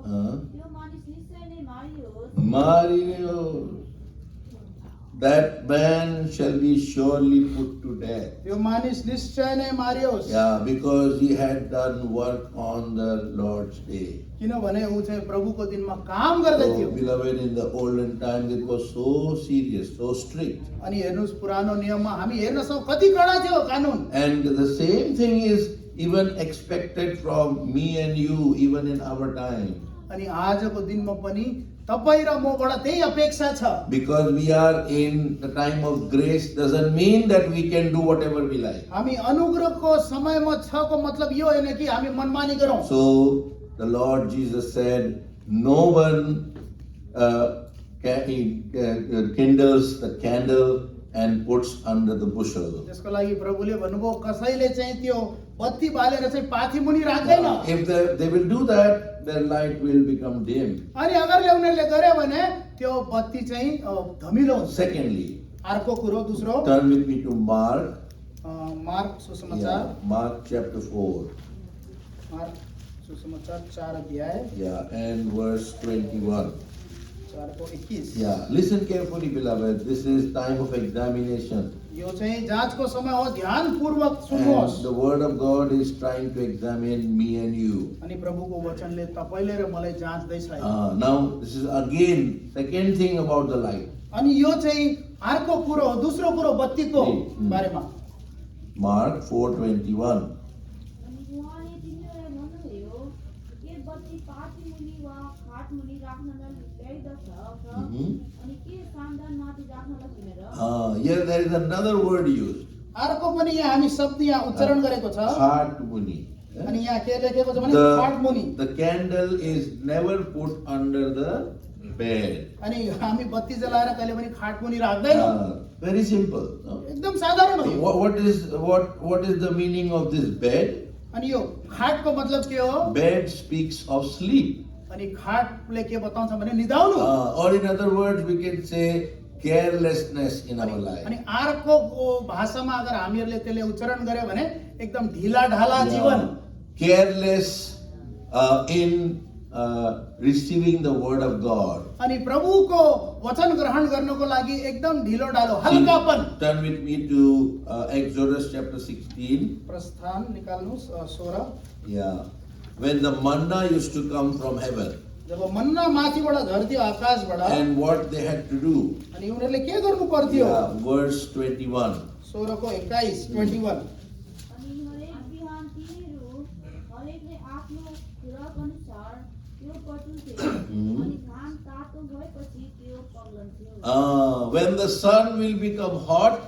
त्यो मानिस निश्चय नै मारियोस् Mario, that man shall be surely put to death. त्यो मानिस निश्चय नै मारियोस् Yeah, because he had done work on the Lord's day. किनभने ऊ चाहिँ प्रभुको दिनमा काम गर्दै So, थियो beloved, in the olden times it was so serious, so strict. अनि हेर्नुहोस् पुरानो नियममा हामी हेर्न सक्छौँ कति कडा थियो कानुन And the same thing is even expected from me and you, even in our time. अनि आजको दिनमा पनि तपाईँ र मबाट त्यही अपेक्षा छ Because we are in the time of grace doesn't mean that we can do whatever we like. हामी अनुग्रहको समयमा छको मतलब यो होइन कि हामी मनमानी गरौँ So the Lord Jesus said, no one kindles the candle and puts under the bushel. त्यसको लागि प्रभुले भन्नुभयो कसैले चाहिँ त्यो बत्ती बालेर चाहिँ पाथी मुनि राख्दैन If they will do that, their light will become dim. अनि अगर उनीहरूले गर्यो भने त्यो बत्ती चाहिँ धमिलो हुन्छ Secondly, अर्को कुरो दोस्रो turn with me to Mark. Mark सुसमाचार Mark chapter 4. मार्क सुसमाचार 4 अध्याय Yeah, and verse 21. 4 को 21 Yeah, listen carefully, beloved. This is time of examination. यो चाहिँ जाँचको समय हो ध्यानपूर्वक सुन्नुहोस् And the word of God is trying to examine me and you. अनि प्रभुको वचनले तपाईले र मलाई जाँच्दैछ Now, this is again second thing about the light. अनि यो चाहिँ अर्को कुरो हो दोस्रो कुरो बत्तीको बारेमा Mark 4:21. अनि उहाँले तिनीहरूलाई भन्नुभयो के बत्ती पाथी मुनि वा खाट मुनि राख्नलाई ल्याइदछ अनि के सामदानमाथि राख्नलाई किनेर Here there is another word used. अर्को पनि यहाँ हामी शब्द यहाँ उच्चारण गरेको छ Heart muni. अनि यहाँ के लेखेको छ भने खाट मुनि The candle is never put under the bed. अनि हामी बत्ती जलाएर कहिले पनि खाट मुनि राख्दैनौँ Very simple. No? एकदम साधारण हो यो। What is the meaning of this bed? अनि यो खाटको मतलब के हो Bed speaks of sleep. अनि खाटले के बताउँछ भने निदाउनु Or in other words, we can say carelessness in our life. अनि अर्को भाषामा अगर हामीहरूले त्यसले उच्चारण गर्यो भने एकदम ढिला ढाला जीवन Careless in receiving the word of God. अनि प्रभुको वचन ग्रहण गर्नको लागि एकदम ढिलो ढालो हल्कापन Turn with me to Exodus chapter 16. प्रस्थान निकाल्नुस् 16 Yeah. When the manna used to come from heaven. जब मन्ना माथिबाट झर्थ्यो आकाशबाट And what they had to do. अनि उनीहरूले के गर्नु पर्थ्यो Yeah, verse 21. 16 को 21 21 अनि हरेक बिहान तिनीहरू हरेकले आफ्नो खुराक अनुसार त्यो पटुन्थे अनि घाम तातो भएपछि त्यो पग्लन्थ्यो When the sun will become hot,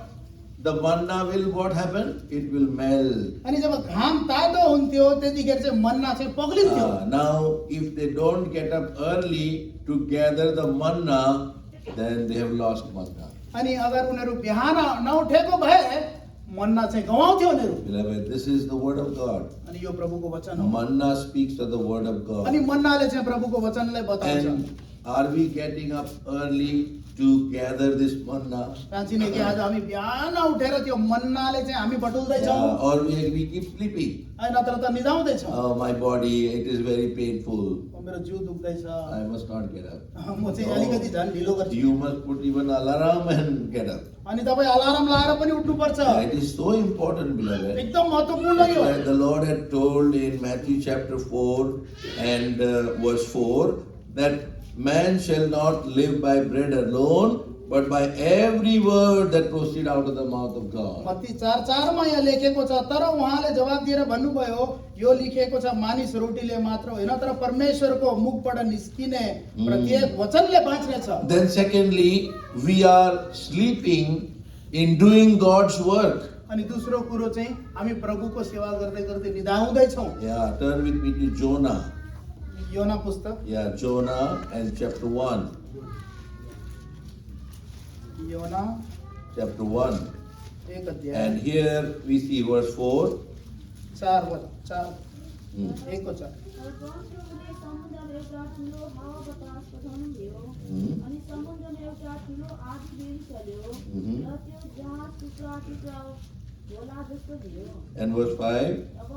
the manna will what happen? It will melt. अनि जब घाम तातो हुन्थ्यो त्यतिखेर चाहिँ मन्ना चाहिँ पग्लिन्थ्यो Now, if they don't get up early to gather the manna, then they have lost manna. अनि अगर उनीहरू बिहान नउठेको भए मन्ना चाहिँ गवाउँथ्यो उनीहरू Beloved, this is the word of God. अनि यो प्रभुको वचन हो Manna speaks of the word of अनि God. मन्नाले चाहिँ प्रभुको वचनलाई बताउँछ And are we getting up early to gather this manna? साँच्ची नै कि आज हामी बिहान उठेर त्यो मन्नाले चाहिँ हामी बटुल्दैछौँ Or we keep sleeping? अनि नत्र त निदाउँदैछौँ Oh, my body, it is very painful. मेरो जिउ दुख्दैछ I must not get up. म चाहिँ अलिकति झन् ढिलो गर्छु You must put even alarm and get up. अनि तपाईँ अलार्म लाएर पनि उठ्नुपर्छ It is so important, beloved. एकदम महत्त्वपूर्ण That's यो why the Lord had told in Matthew chapter 4 and verse 4 that man shall not live by bread alone, but by every word that proceed out of the mouth of God. Matthew 4:4 मा यहाँ लेखेको छ तर उहाँले जवाब दिएर भन्नुभयो यो लेखेको छ मानिस रोटीले मात्र होइन तर परमेश्वरको मुखबाट निस्किने प्रत्येक वचनले बाँच्नेछ Then secondly, we are sleeping in doing God's work. अनि दोस्रो कुरो चाहिँ हामी प्रभुको सेवा गर्दै गर्दै निदाउँदैछौँ Yeah, turn with me to Jonah. योना पुस्तक Yeah, Jonah and chapter 1. योना Chapter 1. 1 अध्याय And here we see verse 4. एक को 4 तर परमप्रभुले समुद्रमा एउटा ठुलो हावा बतास पठाउनुभयो अनि समुद्रमा एउटा ठुलो आँधी बेरी चल्यो र त्यो जहाज टुक्रा टुक्रा होला जस्तो भयो। And verse 5. अब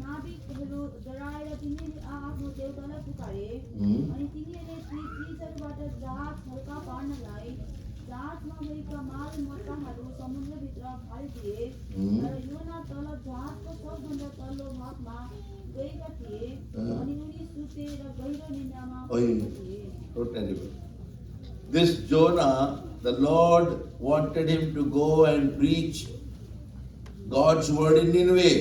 नाविकहरू डराएर तिनीहरूले आफ्नो देवतालाई पुकारे अनि तिनीहरूले ती चिजहरूबाट जहाज हल्का पार्नलाई जहाजमा भएका माल मत्ताहरू समुद्रभित्र फालिदिए र योना तल जहाजको सबभन्दा तल्लो भागमा गएका थिए अनि उनी सुते र गहिरो निन्द्रामा परेका थिए। So terrible. This Jonah, the Lord wanted him to go and preach God's word in Nineveh.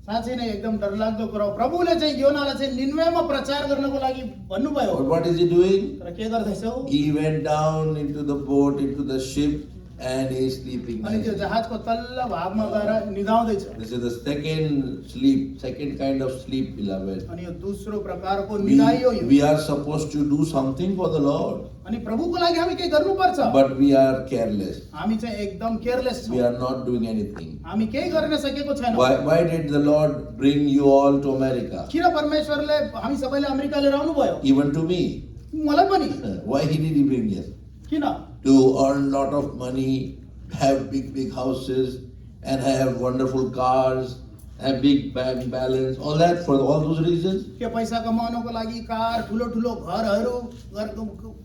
साँच्चै नै एकदम डरलाग्दो कुरा हो। प्रभुले चाहिँ योनालाई चाहिँ निन्वेमा प्रचार गर्नको लागि भन्नुभयो। But what is he doing? तर के गर्दैछ उ? He went down into the boat, into the ship, and he is sleeping. अनि त्यो जहाजको तल्लो भागमा गएर निदाउँदैछ। This is the second sleep, second kind of sleep, beloved. अनि यो दोस्रो प्रकारको निदाइ हो यो। We are supposed to do something for the Lord, अनि प्रभुको लागि हामी केही गर्नुपर्छ। but we are careless. हामी चाहिँ एकदम केयरलेस We छौँ। are not doing anything. हामी केही गर्न सकेको छैनौँ। Why did the Lord bring you all to America? किन परमेश्वरले हामी सबैले अमेरिका लिएर आउनुभयो? Even to me. मलाई पनि। Why did he bring us? किन? To earn lot of money, have big houses, and have wonderful cars, have big bank balance, all that, for all those reasons? के पैसा कमाउनको लागि car ठुलो ठुलो घरहरू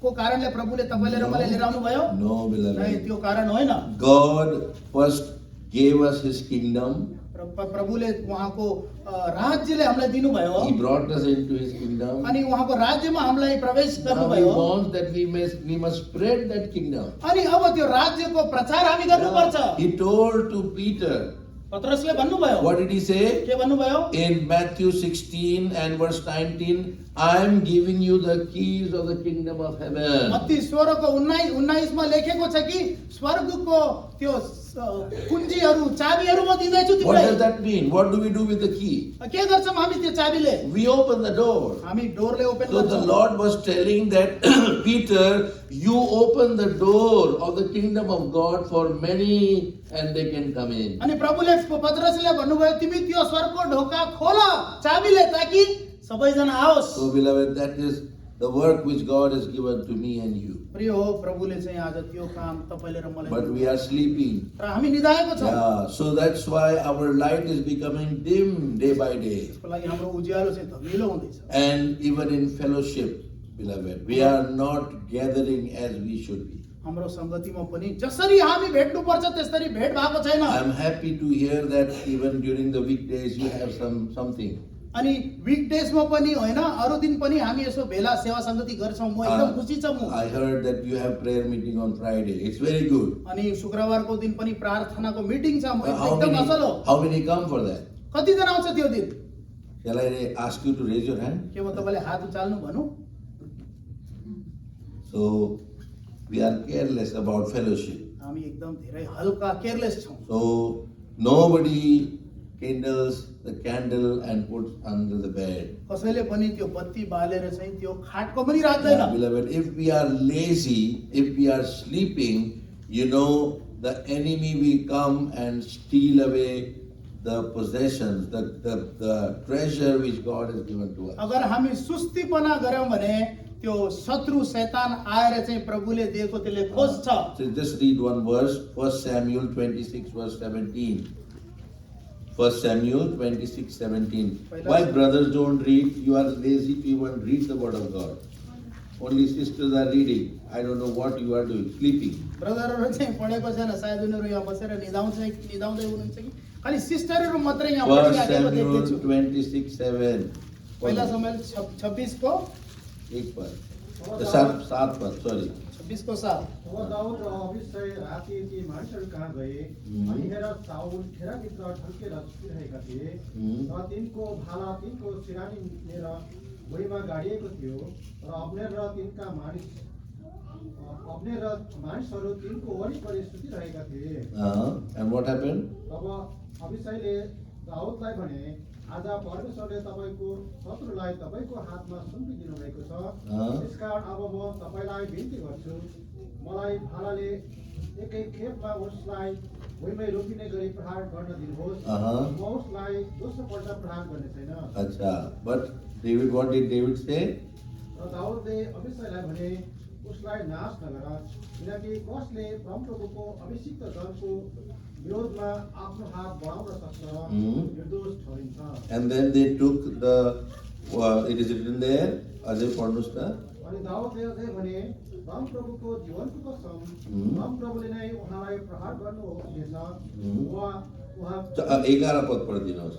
को कारणले प्रभुले तपाईले र मलाई लिएर आउनुभयो? No, नै beloved. त्यो कारण होइन। God first gave us his kingdom. प्रभुले उहाँको राज्यले हामीलाई दिनुभयो He brought us into his kingdom. अनि उहाँको राज्यमा हामीलाई प्रवेश Now he गर्नुभयो wants that we must spread that kingdom. अनि अब त्यो राज्यको प्रचार हामी गर्नुपर्छ। He told to Peter, पत्रसले भन्नुभयो what did he say? के भन्नुभयो? In Matthew 16 and verse 19, I am giving you the keys of the kingdom of heaven. Matthew 16 को 19 मा लेखेको छ कि स्वर्गको त्यो कुञ्जीहरू चाबीहरू म दिँदैछु What does तिमीलाई। that mean? What do we do with the key? के गर्छौँ हामी त्यो चाबीले? We open the door. हामी डोरले ओपन So the गर्छौँ। Lord was telling that Peter, you open the door of the kingdom of God for many and they can come in. अनि प्रभुले पत्रसले भन्नुभयो तिमी त्यो स्वर्गको ढोका खोल चाबीले ताकि सबैजना आओस्। So beloved, that is the work which God has given to me and you. प्रिय हो प्रभुले चाहिँ आज त्यो काम तपाईले र मलाई But we are sleeping. र हामी निदाएको छौँ। Yeah, so that's why our light is becoming dim day by day. त्यसको लागि हाम्रो उज्यालो चाहिँ धमिलो हुँदैछ। And even in fellowship, beloved, we are not gathering as we should be. हाम्रो संगतिमा पनि जसरी हामी भेट्नुपर्छ त्यसरी भेट भएको छैन। I am happy to hear that even during the weekdays you have something. अनि वीकडेजमा पनि होइन अरु दिन पनि हामी यसो भेला सेवा संगति गर्छौं। म एकदम खुसी छु म। I heard that you have prayer meeting on Friday. It's very good. अनि शुक्रबारको दिन पनि प्रार्थनाको मिटिङ छ। म एकदम असल हो। How many come for that? कति जना आउँछ त्यो दिन? Shall I ask you to raise your hand? के म तपाईले हात उचाल्नु भन्नु? So we are careless about fellowship. हामी एकदम धेरै हल्का केयरलेस छौं। So nobody kindles the candle and puts under the bed. कसैले पनि त्यो बत्ती बालेर चाहिँ त्यो खाटको पनि राख्दैन। Beloved, if we are lazy, if we are sleeping, you know, the enemy will come and steal away the possessions, the treasure which God has given to us. अगर हामी सुस्तीपना गर्यौं भने त्यो शत्रु शैतान आएर चाहिँ प्रभुले दिएको त्यसले खोज्छ। So just read one verse, 1 Samuel 26 verse 17. 1 Samuel 26:17. Why brothers don't read? You are lazy to even read the word of God. Only sisters are reading. I don't know what you are doing, sleeping. ब्रदरहरु चाहिँ पढेको छैन, सायद उनीहरु यहाँ बसेर निदाउँदै हुनुहुन्छ कि खाली सिस्टरहरु मात्रै यहाँ 1 पढिरहेको Samuel देख्छु। 26:7. पहिला समय 26 को एक पर 7 पर, sorry. 26 को 7। अब दाउद र अभिषय राति ती मानिसहरू कहाँ गए अनि हेर साउल खेराभित्र ढल्केर सुतिरहेका थिए र तिनको भाला तिनको सिरानी लिएर भुइँमा गाडिएको थियो र अब्नेर र मानिसहरू तिनको वरिपरि सुतिरहेका थिए। And what happened? अब अभिषयले दाउदलाई भने आज परमेश्वरले तपाईँको शत्रुलाई तपाईँको हातमा सुम्पिदिनु भएको छ। त्यसकारण अब म तपाईँलाई बिन्ती गर्छु, मलाई भालाले एकै खेपमा उसलाई भुइँमै रोपिने गरी प्रहार गर्न दिनुहोस्। म उसलाई दोस्रो पल्ट प्रहार गर्ने छैन। अच्छा, but David, what did David say? र दाउदले अभिषयलाई भने उसलाई नाश नगर, किनकि कसले परमप्रभुको अभिषिक्त दलको विरोधमा आफ्नो हात बढाउन सक्छ, निर्दोष ठहरिन्छ। And then they took the, it is written there, अझै पढ्नुहोस् त। अनि दाउदले अझै भने परमप्रभुको जीवनको कसम, परमप्रभुले नै उहाँलाई प्रहार गर्नुहुनेछ। उहाँ 11 पद पढिदिनुहोस्।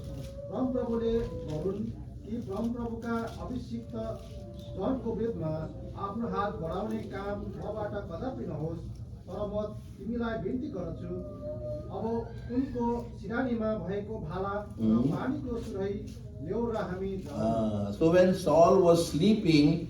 परमप्रभुले भनुन् कि परमप्रभुका अभिषिक्त दलको विरुद्धमा आफ्नो हात बढाउने काम मबाट कदापि नहोस्। तर म तिमीलाई बिन्ती गर्छु, अब उनको सिरानीमा भएको भाला र पानीको सुरही ल्याऊ र हामी जाऊँ। So when Saul was sleeping,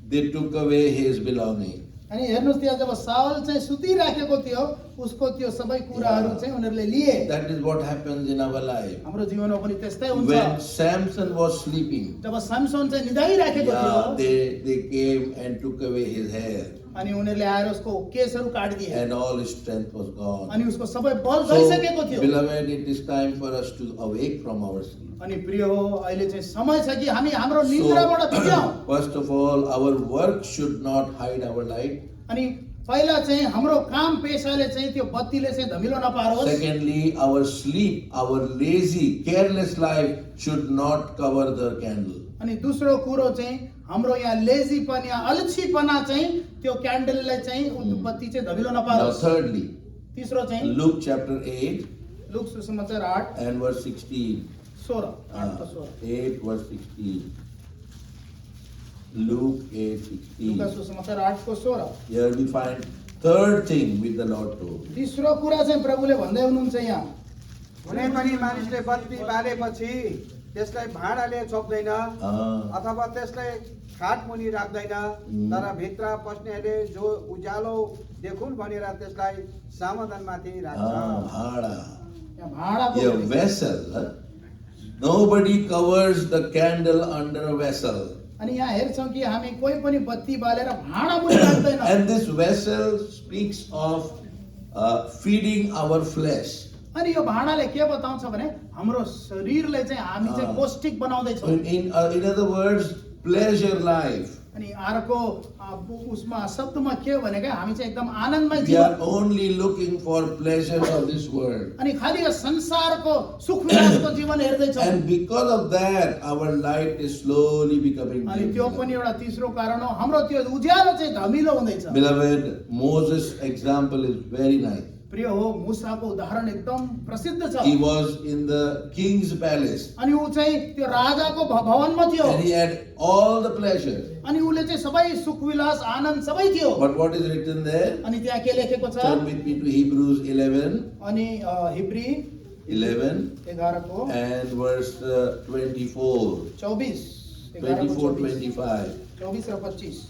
they took away his belonging. अनि हेर्नुस् त्यहाँ जब साउल चाहिँ सुतिराखेको थियो उसको त्यो सबै कुराहरू चाहिँ उनीहरूले लिए। That is what happens in our life. हाम्रो जीवनमा पनि त्यस्तै हुन्छ। When Samson was sleeping, जब सैमसन चाहिँ निदाइराखेको थियो they came and took away his hair, अनि उनीहरूले आएर उसको केसहरू काटिदिए and all his strength was gone. अनि उसको सबै बल So, गइसकेको थियो। beloved, it is time for us to awake from our sleep. अनि प्रिय हो अहिले चाहिँ समय छ कि हामी हाम्रो निद्राबाट बिउजौँ। First of all, our work should not hide our light. अनि पहिला चाहिँ हाम्रो काम पेशाले चाहिँ त्यो बत्तीले चाहिँ धमिलो नपारोस्। Secondly, our sleep, our lazy, careless life should not cover the candle. अनि दोस्रो कुरो चाहिँ हाम्रो यहाँ लेजीपन या अल्छीपना चाहिँ त्यो क्यान्डललाई चाहिँ बत्ती चाहिँ धमिलो Now, नपारोस्। thirdly, तीसरो चाहिँ Luke chapter 8 लुक सुसमाचार 8 and verse 16. 16 8 तो 16 8 verse 16. Luke 8:16. लुका सुसमाचार 8 को 16। Here we find third thing with the Lord told. तीसरो कुरा चाहिँ प्रभुले भन्दै हुनुहुन्छ यहाँ कुनै पनि मानिसले बत्ती बालेपछि त्यसलाई भाँडाले छोप्दैन अथवा त्यसलाई खाट मुनि राख्दैन, तर भित्र पस्नेहरूले जो उज्यालो देखुन् भनेर त्यसलाई सामदानमाथि राख्छ। Bhada. यहाँ भाँडाको A vessel. Nobody covers the candle under a vessel. अनि यहाँ हेर्छौँ कि हामी कोही पनि बत्ती बालेर भाँडा मुनि राख्दैन। And this vessel speaks of feeding our flesh. अनि यो भाँडाले के बताउँछ भने हाम्रो शरीरलाई चाहिँ हामी चाहिँ पौष्टिक बनाउँदैछौँ। In other words, pleasure life. अनि अर्को उसमा शब्दमा के भनेको हामी चाहिँ एकदम आनन्दमय We are जीवन only looking for pleasures of this world. अनि खाली यो संसारको सुख विलासको जीवन हेर्दैछौँ। And because of that, our light is slowly becoming अनि त्यो dim. पनि एउटा तीसरो कारण हो हाम्रो त्यो उज्यालो चाहिँ धमिलो हुँदैछ। Beloved, Moses' example is very nice. प्रिय हो मूसाको उदाहरण एकदम प्रसिद्ध छ। He was in the king's palace अनि ऊ चाहिँ त्यो राजाको भवनमा थियो and he had all the pleasures. अनि उले चाहिँ सबै सुख विलास आनन्द सबै थियो। But what is written there? अनि त्यहाँ के लेखेको छ Turn with me to Hebrews 11. अनि हिब्री 11 11 को and verse 24, 24 24, 25. 24 र 25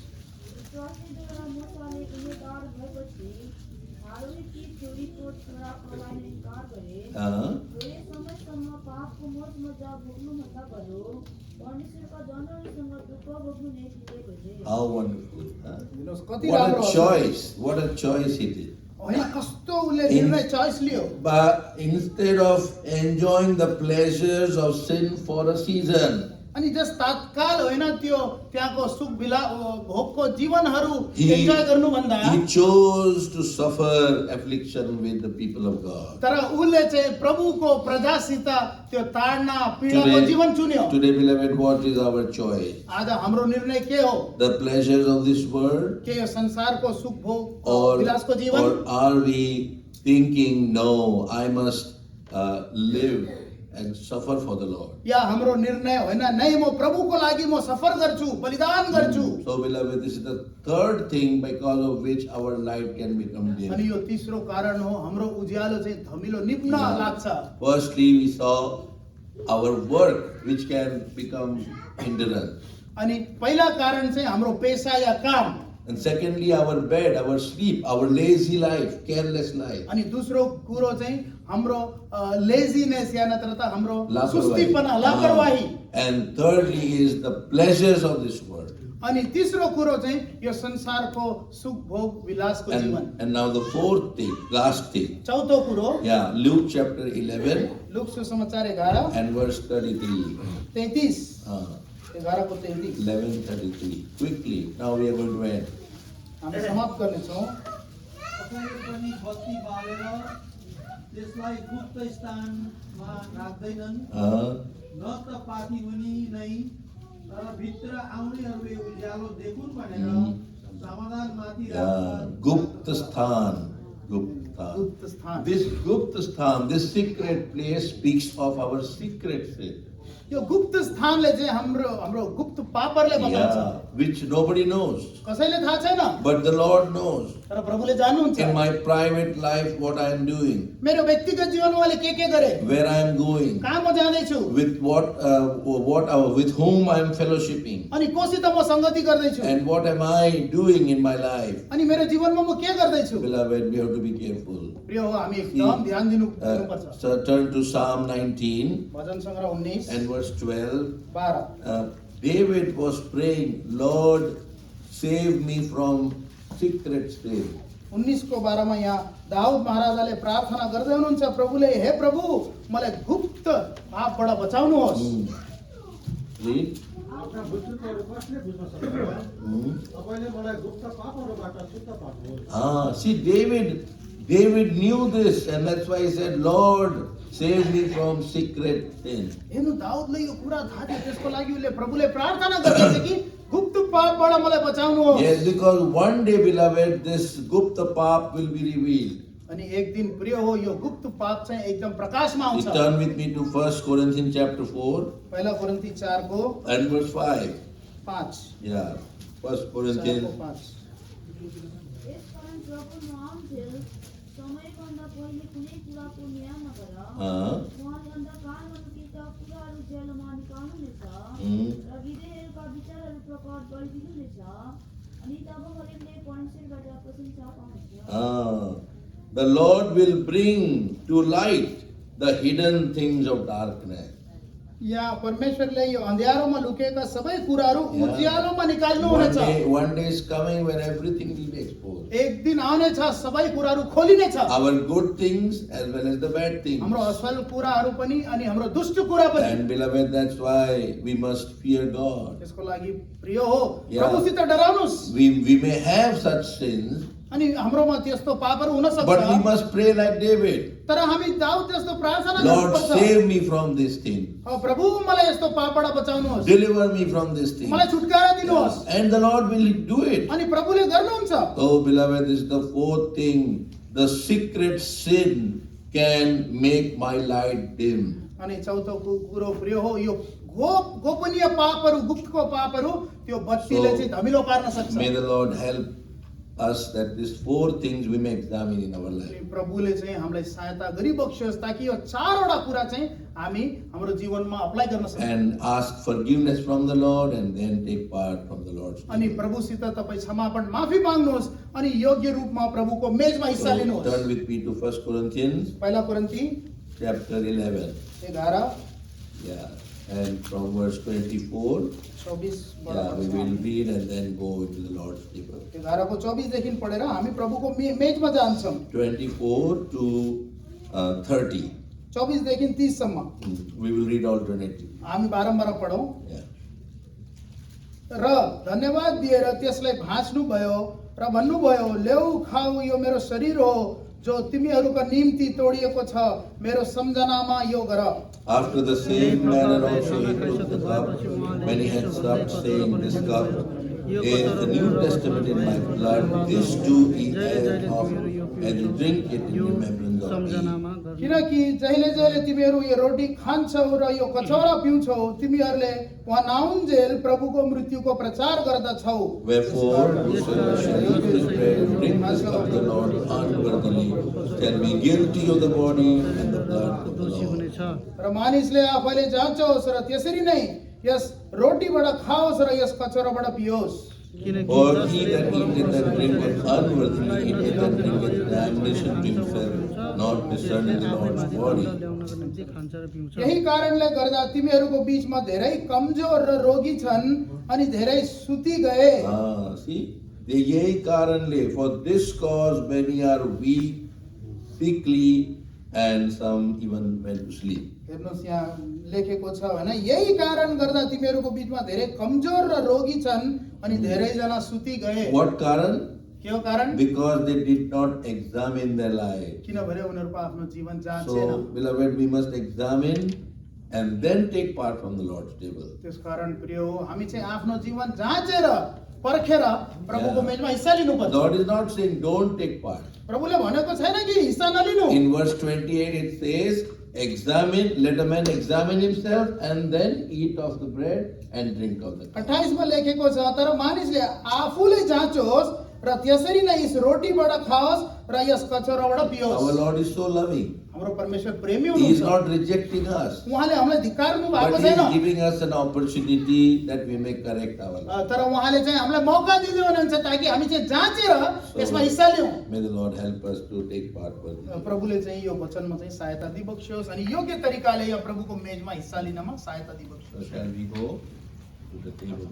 स्वास्नीद्वारा मूसाले गुनेगार भएपछि हारूनी ती छोरीको छोरा प्रभावले इन्कार गरे। धेरै समयसम्म पापको मोजमजा भोग्नुभन्दा बरु परमेश्वरका जनहरूसँग दुःख भोग्नु नै ठिकैको थियो। How wonderful. Huh? हेर्नुहोस् कति What राम्रो a छ। choice. What a choice he did. होइन कस्तो उले निर्णय choice Leo. But instead of enjoying the pleasures of sin for a season, अनि जस तात्काल होइन त्यो त्यहाँको सुख भोगको जीवनहरू he, इन्जॉय गर्नुभन्दा he chose to suffer affliction with the people of God. तर उले चाहिँ प्रभुको प्रजासित त्यो ताड्ना पीडाको जीवन चुन्यो। Today, beloved, what is our choice? आज हाम्रो निर्णय के हो? The pleasures of this world, के यो संसारको सुख भोग or विलासको जीवन or are we thinking, no, I must live and suffer for the Lord? या हाम्रो निर्णय होइन नै म प्रभुको लागि म सफर गर्छु बलिदान गर्छु। So, beloved, this is the third thing because of which our light can become dim. अनि यो तीसरो कारण हो हाम्रो उज्यालो चाहिँ धमिलो निप्न लाग्छ। Firstly, we saw our work, which can become hindrance. अनि पहिला कारण चाहिँ हाम्रो पेशा या काम And secondly, our bed, our sleep, our lazy life, careless life. अनि दोस्रो कुरो चाहिँ हाम्रो लेजीनेस या नत्र त हाम्रो Laparwahi. सुस्तीपना लापरवाही And thirdly is the pleasures of this world. अनि तेस्रो कुरो चाहिँ यो संसारको सुख भोग विलासको जीवन And now the fourth thing, last thing. चौथो कुरो Yeah, Luke chapter 11 लुक सुसमाचार 11 and verse 33. 33 Uh, 11 को 33 11:33. Quickly, now we are going to end. हामी समाप्त गर्नेछौँ। कसैले पनि बत्ती बालेर त्यसलाई गुप्त स्थानमा राख्दैनन्, न त पाथीमुनि नै, तर भित्र आउनेहरूले उज्यालो देखुन् भनेर समाधानमाथि Yeah, Gupta Sthan. Gupta. गुप्त स्थान This Gupta Sthan, this secret place speaks of our secret sin. यो गुप्त स्थानले चाहिँ हाम्रो हाम्रो गुप्त पापरले बताउँछ Yeah, which nobody knows. कसैले थाहा छैन But the Lord knows. तर प्रभुले जान्नुहुन्छ In my private life, what I am doing, मेरो व्यक्तिगत जीवनमा मैले के गरे where I am going, कहाँ म जाँदैछु with with whom I am fellowshipping, अनि कोसित म संगति गर्दैछु and what am I doing in my life. अनि मेरो जीवनमा म के गर्दैछु Beloved, we have to be careful. प्रिय हो हामी एकदम ध्यान दिनुपर्छ So turn to Psalm 19 भजन सङ्ग्रह 19 and verse 12. 12 David was praying, Lord, save me from secret sin. 19 को 12 मा यहाँ दाउद महाराजाले प्रार्थना गर्दै हुनुहुन्छ प्रभुले हे प्रभु मलाई गुप्त पापबाट बचाउनुहोस् Read. आफ्ना बुजुर्गहरू कसले बुझ्न सक्नुहुन्छ? तपाईँले मलाई गुप्त पापहरूबाट शुद्ध पार्नुहोस्। See, David knew this, and that's why he said, Lord, save me from secret sin. हेर्नु दाउदले यो कुरा थाहा थियो त्यसको लागि उसले प्रभुले प्रार्थना गर्दैछ कि गुप्त पापबाट मलाई बचाउनुहोस् Yes, because one day, beloved, this Gupta Pap will be revealed. अनि एक दिन प्रिय हो यो गुप्त पाप चाहिँ एकदम प्रकाशमा You आउँछ turn with me to 1 Corinthians chapter 4 पहिला कोरिन्थी 4 को and verse 5. 5 Yeah, 1 4 Corinthians. को 5 यसकारण प्रभु नआउन्जेल समयभन्दा पहिले कुनै कुराको न्याय नगर, उहाँले अन्धकारहरूसित कुराहरू उज्यालोमा निकाल्नुहुनेछ र हृदयहरूका विचारहरू प्रकट गरिदिनुहुनेछ, अनि तब हरेकले परमेश्वरबाट प्रशंसा पाउनेछ। The Lord will bring to light the hidden things of darkness. या परमेश्वरले यो अँध्यारोमा लुकेका सबै कुराहरू उज्यालोमा निकाल्नु हुनेछ One day is coming when everything will be exposed. एक दिन आउनेछ सबै कुराहरू खोलिनेछ Our good things as well as the bad things. हाम्रो असल कुराहरू पनि अनि हाम्रो दुष्ट कुरा पनि And beloved, that's why we must fear God. त्यसको लागि प्रिय हो Yeah. प्रभुसित डराउनुस् We may have such sins, अनि हाम्रोमा त्यस्तो पापहरू हुन but we सक्छ must pray like David. तर हामी दाउद जस्तो प्रार्थना Lord, गर्नुपर्छ save me from this thing. प्रभु मलाई यस्तो पापबाट बचाउनुहोस् Deliver me from this thing. मलाई छुटकारा दिनुहोस् And the Lord will do it. अनि प्रभुले गर्नुहुन्छ Oh, beloved, this is the fourth thing. The secret sin can make my light dim. अनि चौथो कुरो प्रिय हो यो गोपनीय पापहरू गुप्तको पापहरू त्यो बत्तीले चाहिँ धमिलो पार्न सक्छ May the Lord help us that these four things we may examine in our life. अनि प्रभुले चाहिँ हामीलाई सहायता गरिबक्सियोस् ताकि यो चारवटा कुरा चाहिँ हामी हाम्रो जीवनमा अप्लाई गर्न सक्छौँ And ask forgiveness from the Lord and then take part from the Lord's अनि table. प्रभुसित तपाईँ क्षमापण माफी माग्नुहोस् अनि योग्य रूपमा प्रभुको मेजमा हिस्सा So, लिनुहोस् turn with me to 1 Corinthians पहिला कोरिन्थी chapter 11. 11 Yeah. And from verse 24, 24 yeah, we will read and then go into the Lord's table. 11 को 24 देखि पढेर हामी प्रभुको मेजमा जान्छौँ 24 to 30. 24 देखि 30 सम्म We will read alternately. हामी बारम्बार पढौँ Yeah. र धन्यवाद दिएर त्यसलाई भाँच्नु भयो र भन्नुभयो ल्याऊ खाऊ यो मेरो शरीर हो जो तिमीहरूका निम्ति तोडिएको छ मेरो सम्झनामा यो गर After the same manner also he took the cup when he had supped, saying, This cup is the New Testament in my blood. This too ye add of, and drink it in remembrance of me. किनकि जहिले जहिले तिमीहरू यो रोटी खान्छौ र यो कचौरा पिउँछौ तिमीहरूले उहाँ नआउन्जेल प्रभुको मृत्युको प्रचार गर्दछौ Wherefore, whosoever shall eat this bread and drink this cup of the Lord unworthily shall be guilty of the body and the blood of the Lord. र मानिसले आफैले जाँचोस् र त्यसरी नै यस रोटीबाट खाओस् र यस कचौराबाट पियोस् For he that eateth and drinketh unworthily eateth and drinketh damnation to himself, not discerning the Lord's body. यही कारणले गर्दा तिमीहरूको बीचमा धेरै कमजोर र रोगी छन् अनि धेरै सुति गए। See, यही कारणले, for this cause many are weak, sickly, and some even went to sleep. हेर्नुहोस् यहाँ लेखेको छ हैन, यही कारण गर्दा तिमीहरूको बीचमा धेरै कमजोर र रोगी छन् अनि धेरैजना सुति गए। What कारण? के हो कारण? Because they did not examine their life. किनभने उनीहरूको आफ्नो जीवन So, जाँचेन। beloved, we must examine and then take part from the Lord's table. त्यसकारण प्रिय हो, हामी चाहिँ आफ्नो जीवन जाँचेर पर्खेर प्रभुको मेजमा हिस्सा लिनुपर्छ। God is not saying don't take part. प्रभुले भनेको छैन कि हिस्सा नलिनु। In verse 28 it says, examine, let a man examine himself and then eat of the bread and drink of the cup. 28 मा लेखेको छ, तर मानिसले आफूले जाँचोस् र त्यसरी नै यस रोटीबाट खाओस् र यस कचौराबाट Our पियोस्। Lord is so loving. हाम्रो परमेश्वर प्रेमी He is हुनुहुन्छ। not rejecting us, उहाँले हामीलाई धिक्कार्नु भएको but He छैन, is giving us an opportunity that we may correct our life. तर उहाँले चाहिँ हामीलाई मौका दिँदै हुनुहुन्छ ताकि हामी चाहिँ जाँचेर यसमा हिस्सा लियौँ। May the Lord help us to take part worthily. प्रभुले चाहिँ यो वचनमा चाहिँ सहायता दिबक्स्योस् अनि योग्य तरिकाले यो प्रभुको मेजमा हिस्सा लिनमा सहायता So दिबक्स्योस्। shall we go to the table?